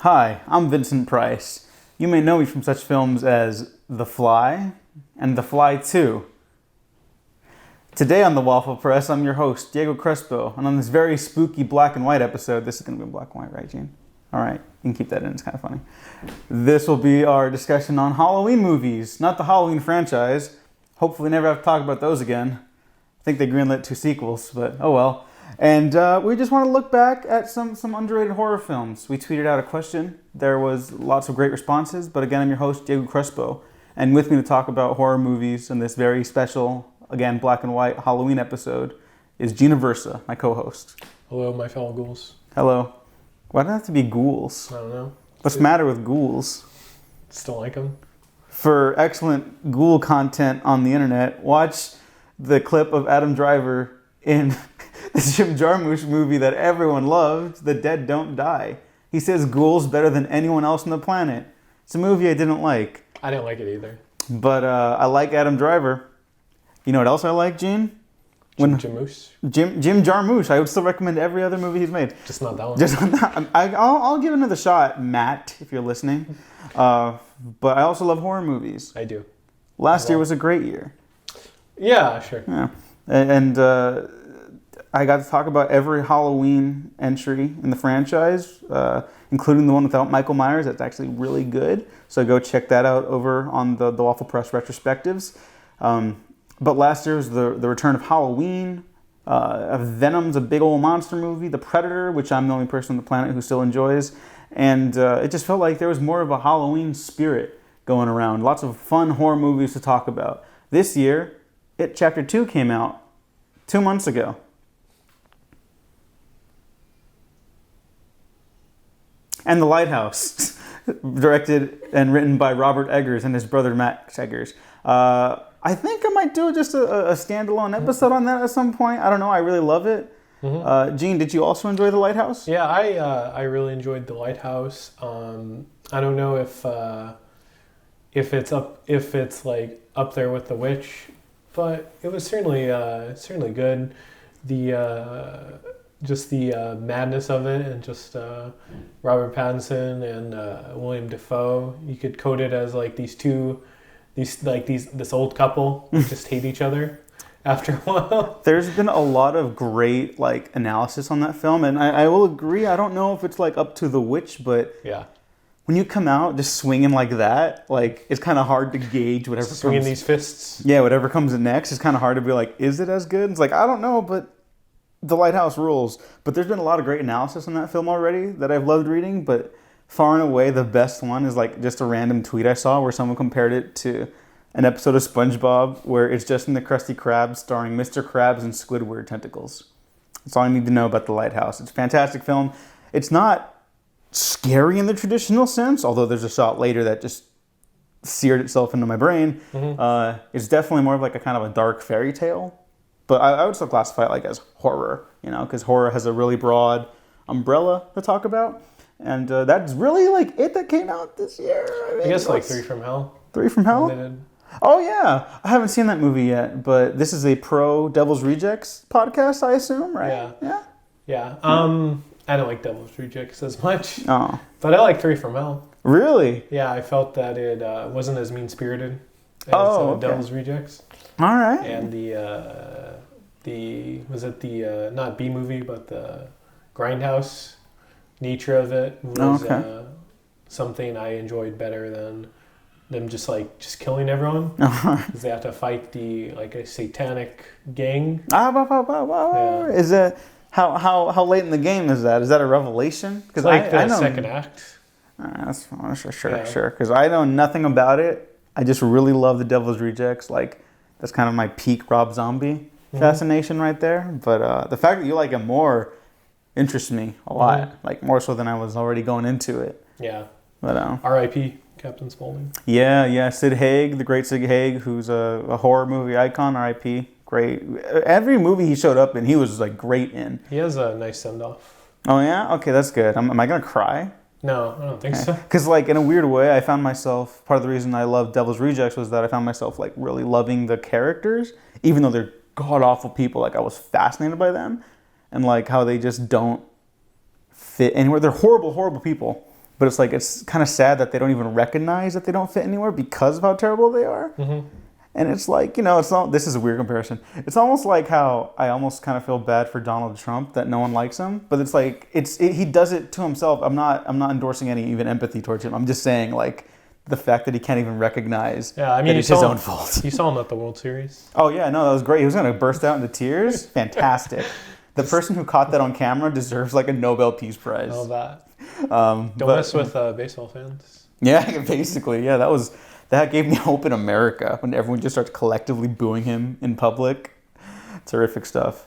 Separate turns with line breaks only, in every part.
Hi, I'm Vincent Price. You may know me from such films as The Fly and The Fly 2. Today on the Waffle Press, I'm your host, Diego Crespo, and on this very spooky black and white episode, this is going to be black and white, right, Gene? All right, you can keep that in, it's kind of funny. This will be our discussion on Halloween movies, not the Halloween franchise. Hopefully never have to talk about those again. I think they greenlit 2 sequels, but oh well. And we just want to look back at some underrated horror films. We tweeted out a question. There was lots of great responses, but again, I'm your host, Diego Crespo. And with me to talk about horror movies in this very special, again, black and white Halloween episode is Gina Versa, my co-host.
Hello, my fellow ghouls.
Hello. Why do it have to be ghouls?
I don't know.
What's the matter with ghouls?
Still like them?
For excellent ghoul content on the internet, watch the clip of Adam Driver in the Jim Jarmusch movie that everyone loved, The Dead Don't Die. He says ghouls better than anyone else on the planet. It's a movie I didn't like.
I didn't like it either.
But I like Adam Driver. You know what else I like, Gene?
Jim Jarmusch?
Jim Jarmusch. I would still recommend every other movie he's made.
Just not that one.
Just not that. I'll give it another shot, Matt, if you're listening. But I also love horror movies.
I do.
Last year was a great year.
Yeah, sure.
Yeah. And I got to talk about every Halloween entry in the franchise, including the one without Michael Myers. That's actually really good. So go check that out over on the Waffle Press retrospectives. But last year was the return of Halloween. Venom's a big old monster movie. The Predator, which I'm the only person on the planet who still enjoys. And it just felt like there was more of a Halloween spirit going around. Lots of fun horror movies to talk about. This year, It Chapter 2 came out 2 months ago. And The Lighthouse, directed and written by Robert Eggers and his brother Max Eggers. I think I might do just a standalone episode on that at some point. I don't know. I really love it. Mm-hmm. Gene, did you also enjoy The Lighthouse?
Yeah, I really enjoyed The Lighthouse. I don't know if it's like up there with The Witch, but it was certainly good. The madness of it, and just Robert Pattinson and William Dafoe. You could code it as like this old couple who just hate each other after a while.
There's been a lot of great like analysis on that film, and I will agree. I don't know if it's like up to The Witch, but
yeah,
when you come out just swinging like that, like it's kind of hard to gauge whatever
swinging these fists.
Yeah, whatever comes next, it's kind of hard to be like, is it as good? It's like, I don't know, but The Lighthouse rules. But there's been a lot of great analysis on that film already that I've loved reading, but far and away the best one is like just a random tweet I saw where someone compared it to an episode of SpongeBob where it's just in the Krusty Krab starring Mr. Krabs and Squidward tentacles. That's all I need to know about The Lighthouse. It's a fantastic film. It's not scary in the traditional sense, although there's a shot later that just seared itself into my brain. Mm-hmm. It's definitely more of like a kind of a dark fairy tale. But I would still classify it like as horror, because horror has a really broad umbrella to talk about. And that's really like it that came out this year.
I guess like 3 from Hell.
3 from Hell? Oh yeah. I haven't seen that movie yet, but this is a pro Devil's Rejects podcast, I assume, right?
Yeah. I don't like Devil's Rejects as much.
Oh.
But I like 3 from Hell.
Really?
Yeah, I felt that it wasn't as mean-spirited as Devil's Rejects.
All right.
And not B movie, but the Grindhouse nature of it was something I enjoyed better than them just killing everyone, because they have to fight a satanic gang.
Yeah. Is it how late in the game is that? Is that a revelation?
Because I know second act.
That's sure. Because I know nothing about it. I just really love the Devil's Rejects. Like that's kind of my peak Rob Zombie fascination right there. But the fact that you like it more interests me a lot, like more so than I was already going into it.
Yeah.
But
R.I.P. Captain Spaulding.
Yeah. Sid Haig, the great Sid Haig, who's a horror movie icon. R.I.P. Great. Every movie he showed up in, he was like great in.
He has a nice send-off.
Oh yeah? Okay, that's good. Am I gonna cry?
No, I don't think so.
Because like in a weird way, I found myself, part of the reason I love Devil's Rejects was that I found myself like really loving the characters, even though they're god-awful people. Like I was fascinated by them and like how they just don't fit anywhere. They're horrible, horrible people. but it's like it's kind of sad that they don't even recognize that they don't fit anywhere because of how terrible they are.
Mm-hmm.
And it's like, it's not, this is a weird comparison. It's almost like how I almost kind of feel bad for Donald Trump that no one likes him, but it's like, he does it to himself. I'm not endorsing any even empathy towards him. I'm just saying like the fact that he can't even recognize that it's his own fault.
You saw him at the World Series.
Oh yeah, no, that was great. He was going to burst out into tears. Fantastic. The person who caught that on camera deserves like a Nobel Peace Prize.
All that. Don't mess with baseball fans.
Yeah, basically. Yeah, that gave me hope in America when everyone just starts collectively booing him in public. Terrific stuff.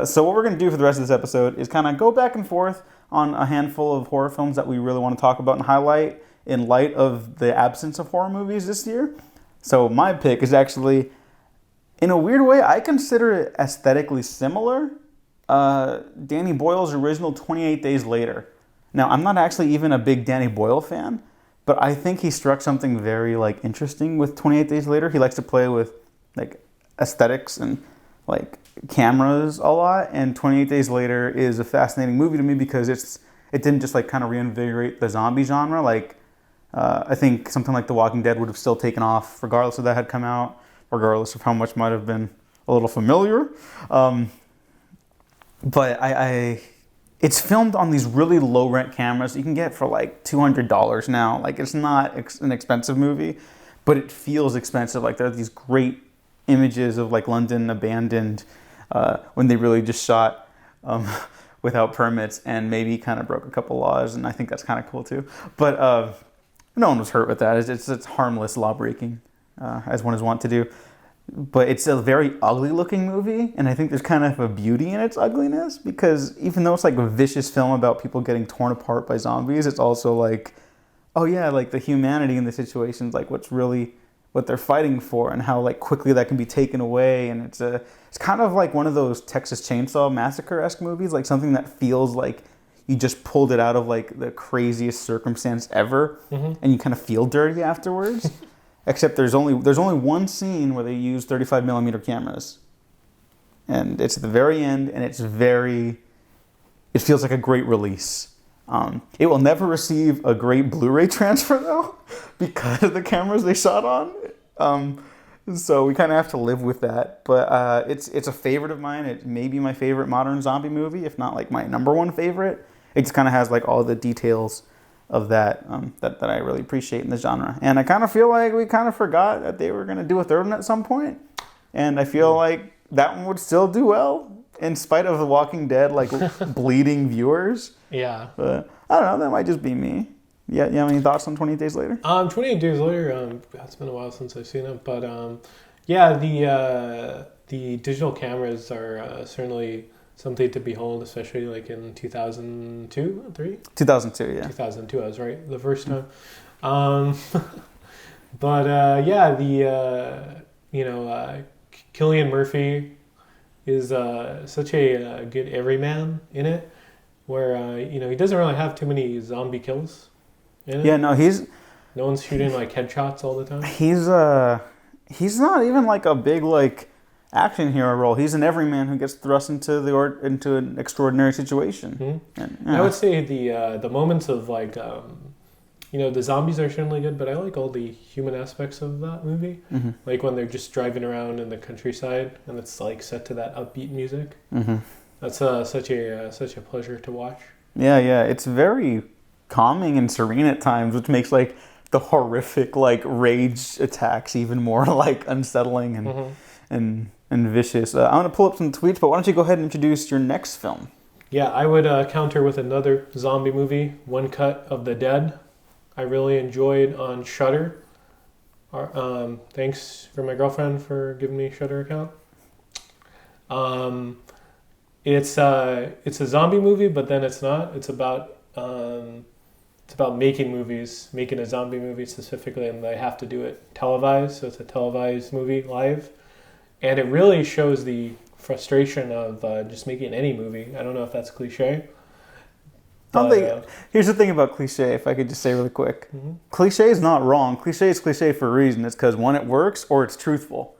So what we're going to do for the rest of this episode is kind of go back and forth on a handful of horror films that we really want to talk about and highlight in light of the absence of horror movies this year. So my pick is actually, in a weird way, I consider it aesthetically similar. Danny Boyle's original 28 Days Later. Now, I'm not actually even a big Danny Boyle fan, but I think he struck something very like interesting with 28 Days Later. He likes to play with like aesthetics and like cameras a lot, and 28 Days Later is a fascinating movie to me because it didn't just like kind of reinvigorate the zombie genre. Like I think something like The Walking Dead would have still taken off regardless of that had come out, regardless of how much might have been a little familiar. But it's filmed on these really low rent cameras you can get for like $200 now. Like it's not an expensive movie, but it feels expensive. Like there are these great images of like London abandoned when they really just shot without permits and maybe kind of broke a couple laws, and I think that's kind of cool too. But no one was hurt with that. It's harmless law breaking, as one is wont to do. But it's a very ugly looking movie, and I think there's kind of a beauty in its ugliness because even though it's like a vicious film about people getting torn apart by zombies, it's also like, oh yeah, like the humanity in the situations, like what they're fighting for and how like quickly that can be taken away. And it's kind of like one of those Texas Chainsaw Massacre-esque movies, like something that feels like you just pulled it out of like the craziest circumstance ever, and you kind of feel dirty afterwards. Except there's only one scene where they use 35 millimeter cameras, and it's at the very end, and it feels like a great release. It will never receive a great Blu-ray transfer though, because of the cameras they shot on. So we kind of have to live with that. But it's a favorite of mine. It may be my favorite modern zombie movie, if not like my number one favorite. It just kind of has like all the details of that I really appreciate in the genre. And I kind of feel like we kind of forgot that they were going to do a third one at some point. And I feel like that one would still do well in spite of The Walking Dead, like bleeding viewers.
Yeah.
But I don't know, that might just be me. Yeah, you have any thoughts on 28 Days Later?
28 Days Later, it's been a while since I've seen it. But yeah, the digital cameras are certainly something to behold, especially like in 2002, 3?
2002, yeah.
2002, I was right the first time. But yeah, Cillian Murphy is such a good everyman in it, where he doesn't really have too many zombie kills in it.
Yeah, no,
no one's shooting like headshots all the time.
He's not even like a big like action hero role. He's an everyman who gets thrust into an extraordinary situation.
Mm-hmm.
And,
I would say the moments of like the zombies are certainly good, but I like all the human aspects of that movie.
Mm-hmm.
Like when they're just driving around in the countryside and it's like set to that upbeat music.
Mm-hmm.
That's such a pleasure to watch.
Yeah, it's very calming and serene at times, which makes like the horrific like rage attacks even more like unsettling and vicious. I want to pull up some tweets, but why don't you go ahead and introduce your next film?
Yeah, I would counter with another zombie movie, One Cut of the Dead. I really enjoyed on Shudder. Thanks for my girlfriend for giving me a Shudder account. It's a zombie movie, but then it's not. It's about making movies, making a zombie movie specifically, and they have to do it televised. So it's a televised movie live, and it really shows the frustration of just making any movie. I don't know if that's cliche.
Here's the thing about cliche, if I could just say really quick. Mm-hmm. Cliche is not wrong. Cliche is cliche for a reason. It's because, one, it works, or it's truthful.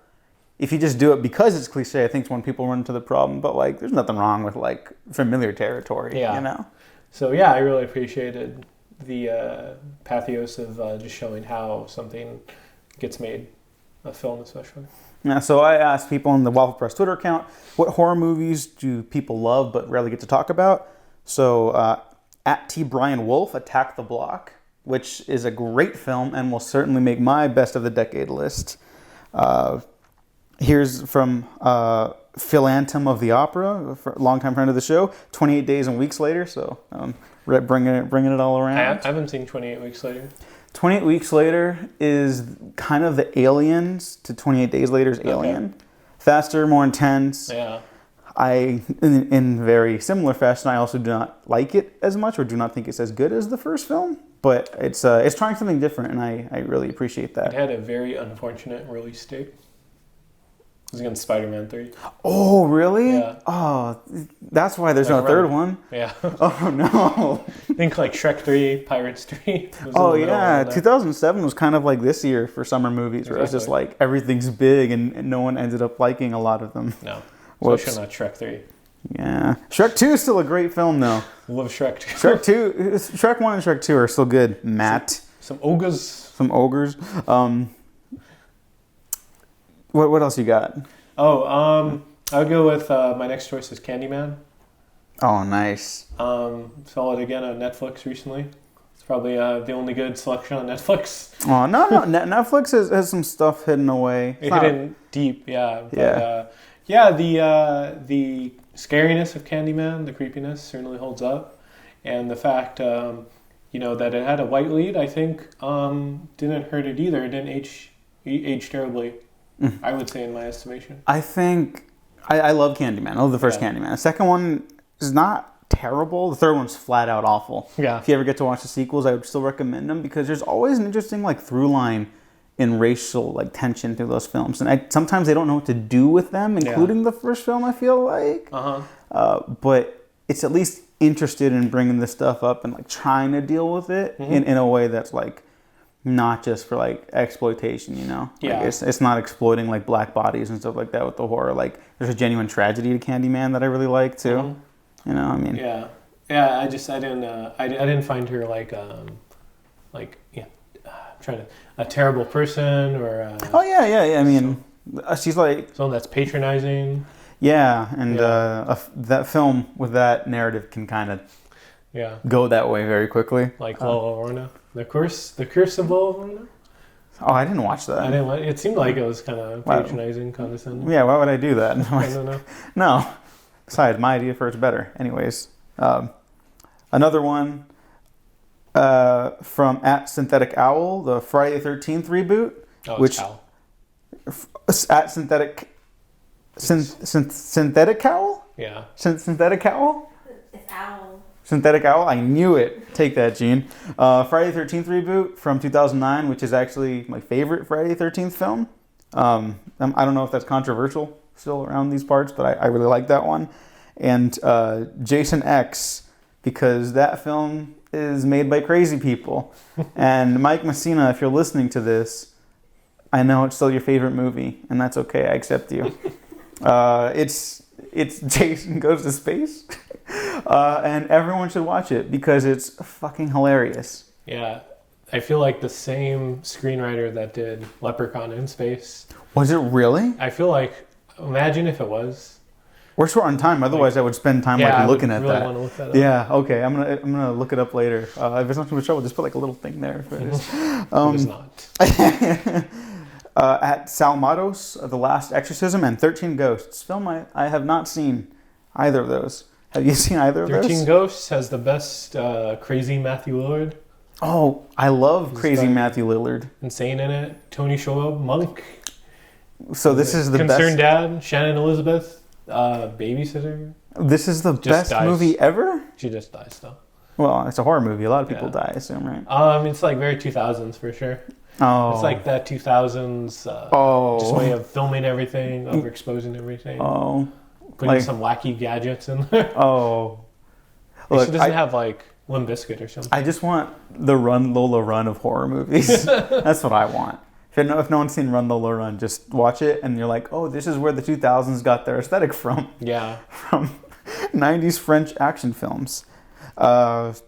If you just do it because it's cliche, I think it's when people run into the problem. But like, there's nothing wrong with like familiar territory,
So yeah, I really appreciated the pathos of just showing how something gets made, a film especially.
Yeah, so I asked people on the Waffle Press Twitter account, what horror movies do people love but rarely get to talk about? So at T. Brian Wolf, Attack the Block, which is a great film and will certainly make my best of the decade list. Here's from Philantum of the Opera, a longtime friend of the show, 28 Days and Weeks Later, so bringing it all around.
I haven't seen 28 Weeks Later. 28
Weeks Later is kind of the Aliens to 28 Days Later's Alien. Okay. Faster, more intense.
Yeah.
In very similar fashion, I also do not like it as much or do not think it's as good as the first film. But it's trying something different, and I really appreciate that.
It had a very unfortunate release date. It was against Spider-Man 3.
Oh, really?
Yeah.
Oh, that's why there's no third one.
Yeah.
Oh, no.
I think like Shrek 3, Pirates 3.
Oh, yeah. 2007 was kind of like this year for summer movies, where it was just like everything's big, and no one ended up liking a lot of them.
No. Especially not Shrek 3.
Yeah. Shrek 2 is still a great film, though.
Love Shrek 2.
Shrek 1 and Shrek 2 are still good. Matt.
Some ogres.
Some ogres. What else you got?
I would go with my next choice is Candyman.
Oh, nice.
Saw it again on Netflix recently. It's probably the only good selection on Netflix.
Oh, no. Netflix has some stuff hidden away.
Hidden deep, yeah. But, the scariness of Candyman, the creepiness certainly holds up. And the fact, that it had a white lead, I think, didn't hurt it either. It didn't age terribly, I would say, in my estimation.
I think I love Candyman. I love the first Candyman. The second one is not terrible. The third one's flat out awful.
Yeah.
If you ever get to watch the sequels, I would still recommend them because there's always an interesting through line in racial tension through those films, and sometimes they don't know what to do with them, including the first film. I feel like, but it's at least interested in bringing this stuff up and trying to deal with it in a way that's not just for exploitation, it's not exploiting black bodies and stuff like that with the horror. There's a genuine tragedy to Candyman that I really like too. I didn't find her a terrible person or I mean, she's
someone that's patronizing.
And that film with that narrative can kind of go that way very quickly.
Lola Orna. The Curse of Lola Orna?
Oh, I didn't watch that.
It seemed like it was kind of patronizing, condescending.
Yeah, why would I do that?
I don't know.
No. Besides, my idea first better. Anyways, another one from at Synthetic Owl, the Friday the 13th reboot.
Oh,
which
Owl.
At Synthetic Synthetic Owl?
Yeah.
Synthetic Owl?
It's Owl.
Synthetic Owl? I knew it. Take that, Gene. Friday the 13th reboot from 2009, which is actually my favorite Friday the 13th film. I don't know if that's controversial still around these parts, but I really like that one. And Jason X, because that film is made by crazy people. And Mike Messina, if you're listening to this, I know it's still your favorite movie, and that's okay. I accept you. It's Jason Goes to Space, and everyone should watch it because it's fucking hilarious.
Yeah, I feel like the same screenwriter that did Leprechaun in Space.
Was it really?
I feel like, imagine if it was.
We're short on time. Otherwise, I would spend time looking at that.
Want to look that up.
Yeah. Okay. I'm gonna look it up later. If it's not too much trouble, just put a little thing there. If it is.
It's not.
At Salmados, The Last Exorcism, and 13 Ghosts. Film I have not seen either of those. Have you seen either of those?
13 Ghosts has the best crazy Matthew Lillard.
Oh, I love crazy Matthew Lillard.
Insane in it. Tony Shalhoub, Monk.
So this is the
Concerned
best.
Dad, Shannon Elizabeth, Babysitter.
This is the best movie ever?
She just dies, though.
Well, it's a horror movie. A lot of people die, I assume, right?
It's very 2000s for sure.
Oh.
It's like that 2000s just way of filming everything, overexposing everything.
Oh.
Putting some wacky gadgets in there.
Oh.
Look, she doesn't have Limp Bizkit or something.
I just want the Run Lola Run of horror movies. That's what I want. If no one's seen Run Lola Run, just watch it and you're like, oh, this is where the 2000s got their aesthetic from.
Yeah.
From 90s French action films. Let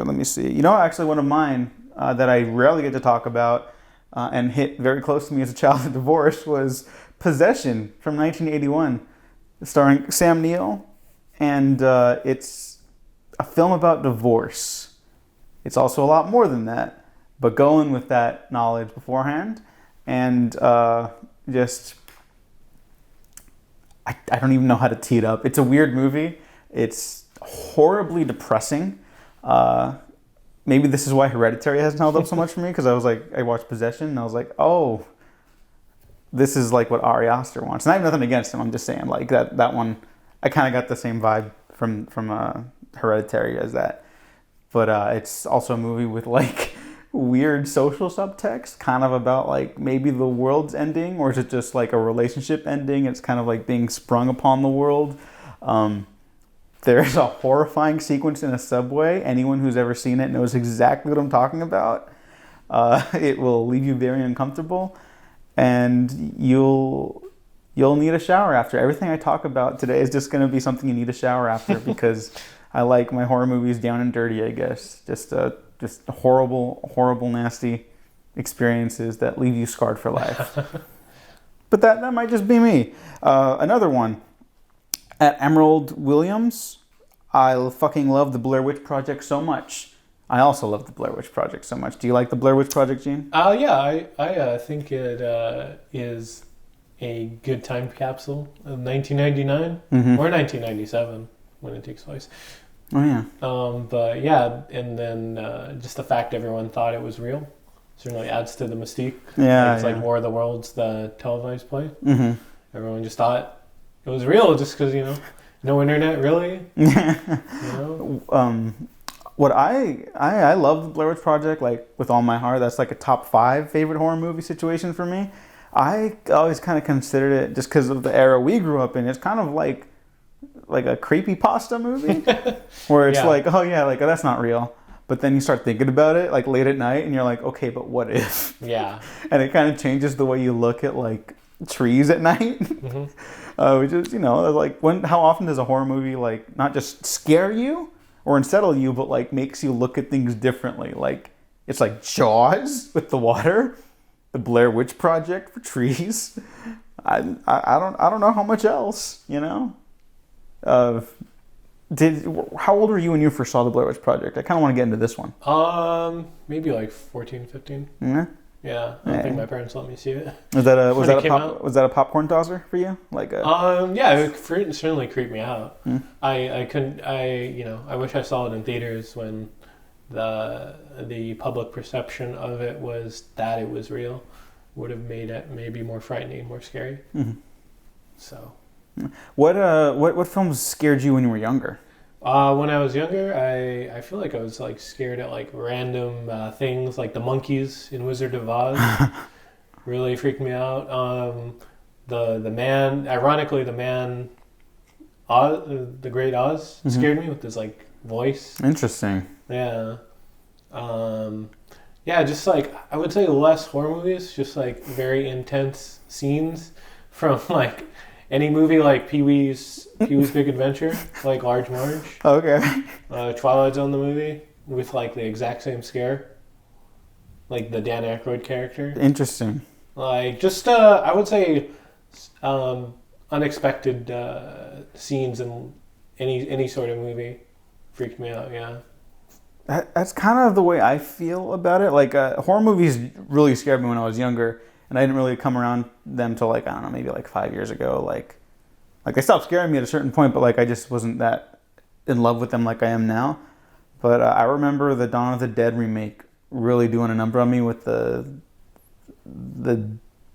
me see. You know, actually, one of mine that I rarely get to talk about and hit very close to me as a child of divorce was Possession from 1981, starring Sam Neill, and it's a film about divorce. It's also a lot more than that, but going with that knowledge beforehand, and just I don't even know how to tee it up. It's a weird movie. It's horribly depressing. Maybe this is why Hereditary hasn't held up so much for me, because I watched Possession and I was like, oh, this is like what Ari Aster wants. And I have nothing against him. I'm just saying, like that one, I kind of got the same vibe from Hereditary as that. But it's also a movie with like weird social subtext, kind of about like maybe the world's ending, or is it just like a relationship ending? It's kind of like being sprung upon the world. There's a horrifying sequence in a subway. Anyone who's ever seen it knows exactly what I'm talking about. It will leave you very uncomfortable, and you'll need a shower after. Everything I talk about today is just going to be something you need a shower after, because I like my horror movies down and dirty, I guess. Just horrible, nasty experiences that leave you scarred for life. But that might just be me. Another one. At Emerald Williams, I fucking love the Blair Witch Project so much. I also love the Blair Witch Project so much. Do you like the Blair Witch Project, Gene?
Yeah, I think it is a good time capsule of 1999 or 1997 when it takes place.
Oh, yeah.
But yeah, and then just the fact everyone thought it was real certainly adds to the mystique.
Yeah,
it's like War of the Worlds, the televised play.
Mm-hmm.
Everyone just thought it was real just because, no internet, really.
What I love the Blair Witch Project, like, with all my heart. That's like a top 5 favorite horror movie situation for me. I always kind of considered it, just because of the era we grew up in, it's kind of like a creepypasta movie where it's like, oh yeah, like that's not real. But then you start thinking about it like late at night and you're like, okay, but what if?
Yeah.
And it kind of changes the way you look at like trees at night. Which is, like how often does a horror movie like not just scare you or unsettle you, but like makes you look at things differently? Like it's like Jaws with the water, the Blair Witch Project for trees. I don't know how much else, how old were you when you first saw the Blair Witch Project? I kind of want to get into this one.
Maybe like 14, 15.
Yeah.
Yeah, I don't think my parents let me see it.
Was that a popcorn tosser for you? Like
yeah, it certainly creeped me out. I couldn't. I wish I saw it in theaters when the public perception of it was that it was real. Would have made it maybe more frightening, more scary. So,
what films scared you when you were younger?
When I was younger, I feel like I was like scared at like random things, like the monkeys in Wizard of Oz. Really freaked me out. The man, ironically, the man, Oz, the Great Oz, scared me with his like voice.
Interesting.
Yeah. Yeah, just like I would say less horror movies, just like very intense scenes from like any movie like Pee-wee's Big Adventure, like Large Marge.
Okay.
Twilight Zone, the movie, with like the exact same scare, like the Dan Aykroyd character.
Interesting.
Like just I would say unexpected scenes in any sort of movie freaked me out. Yeah.
That's kind of the way I feel about it. Like horror movies really scared me when I was younger, and I didn't really come around them till like, I don't know, maybe like 5 years ago. Like they stopped scaring me at a certain point, but like I just wasn't that in love with them like I am now. But I remember the Dawn of the Dead remake really doing a number on me with the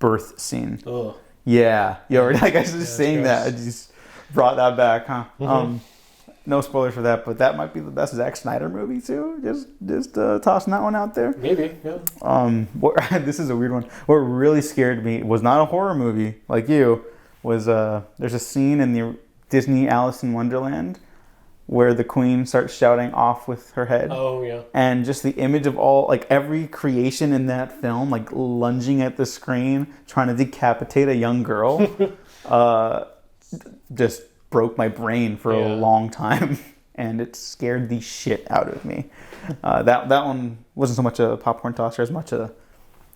birth scene.
Ugh.
Yeah, like I was just saying that. I just brought that back, huh? No spoilers for that, but that might be the best Zack Snyder movie too. Just tossing that one out there.
Maybe, yeah.
This is a weird one. What really scared me was not a horror movie like you. Was there's a scene in the Disney Alice in Wonderland where the Queen starts shouting off with her head.
Oh yeah. And
just the image of all like every creation in that film, like lunging at the screen, trying to decapitate a young girl, just broke my brain for a long time. and it scared the shit out of me. That one wasn't so much a popcorn tosser as much a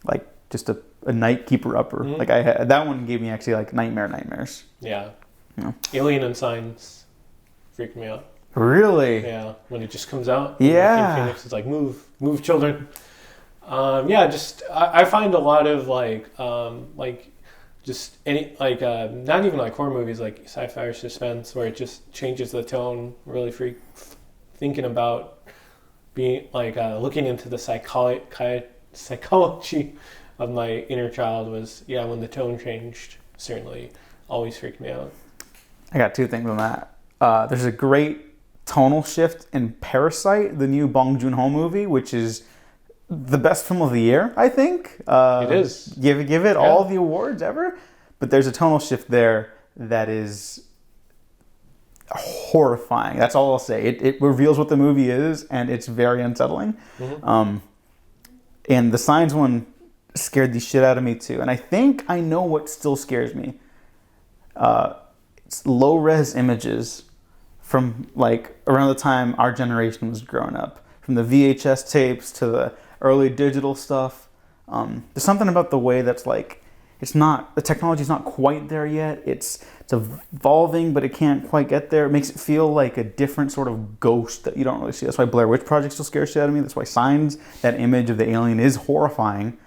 like just a night keeper upper. Like that one gave me actually like nightmares.
Yeah.
Yeah.
Alien and Signs freaked me out.
Really?
Yeah, when it just comes out.
Yeah.
Phoenix is like, move, children. I find a lot of just any not even like horror movies, like sci-fi or suspense, where it just changes the tone. Really thinking about being looking into the psychology of my inner child was when the tone changed. Certainly, always freaked me out.
I got two things on that. There's a great tonal shift in Parasite, the new Bong Joon-ho movie, which is the best film of the year, I think.
It is.
Give it all the awards ever. But there's a tonal shift there that is horrifying. That's all I'll say. It reveals what the movie is, and it's very unsettling. And the Signs one scared the shit out of me too. And I think I know what still scares me. It's low-res images from like around the time our generation was growing up. From the VHS tapes to the early digital stuff. There's something about the way that's like, the technology's not quite there yet. It's evolving, but it can't quite get there. It makes it feel like a different sort of ghost that you don't really see. That's why Blair Witch Project still scares shit out of me. That's why Signs, that image of the alien is horrifying.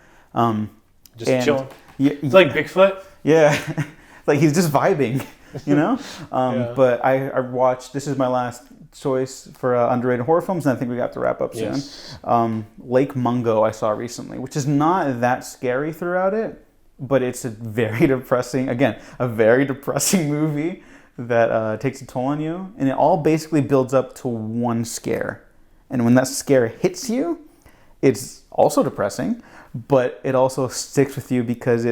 Just chilling.
It's
like Bigfoot.
Yeah. Like he's just vibing, you know? But I watched, this is my last choice for underrated horror films, and I think we got to wrap up soon.
Yes.
Lake Mungo I saw recently, which is not that scary throughout it, but it's a very depressing movie that takes a toll on you, and it all basically builds up to one scare. And when that scare hits you, it's also depressing, but it also sticks with you because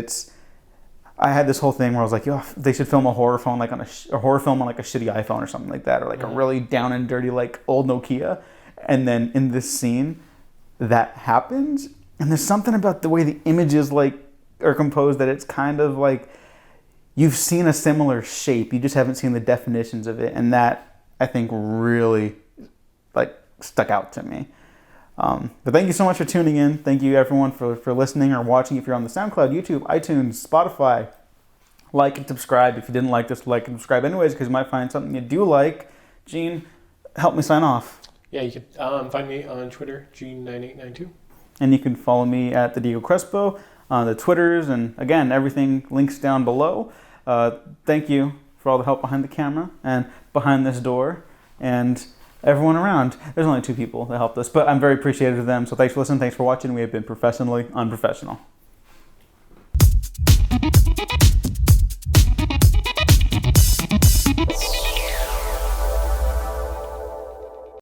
I had this whole thing where I was like, they should film a horror film like a horror film on like a shitty iPhone or something like that, or like a really down and dirty like old Nokia. And then in this scene, that happens, and there's something about the way the images like are composed that it's kind of like you've seen a similar shape, you just haven't seen the definitions of it, and that I think really like stuck out to me. But thank you so much for tuning in. Thank you everyone for listening or watching. If you're on the SoundCloud, YouTube, iTunes, Spotify, like and subscribe. If you didn't like this, like and subscribe anyways, because you might find something you do like. Gene, help me sign off.
Yeah, you can find me on Twitter, Gene9892.
And you can follow me at the Diego Crespo on the Twitters, and again, everything links down below. Thank you for all the help behind the camera and behind this door, and everyone around. There's only 2 people that helped us, but I'm very appreciative of them. So thanks for listening. Thanks for watching. We have been professionally unprofessional.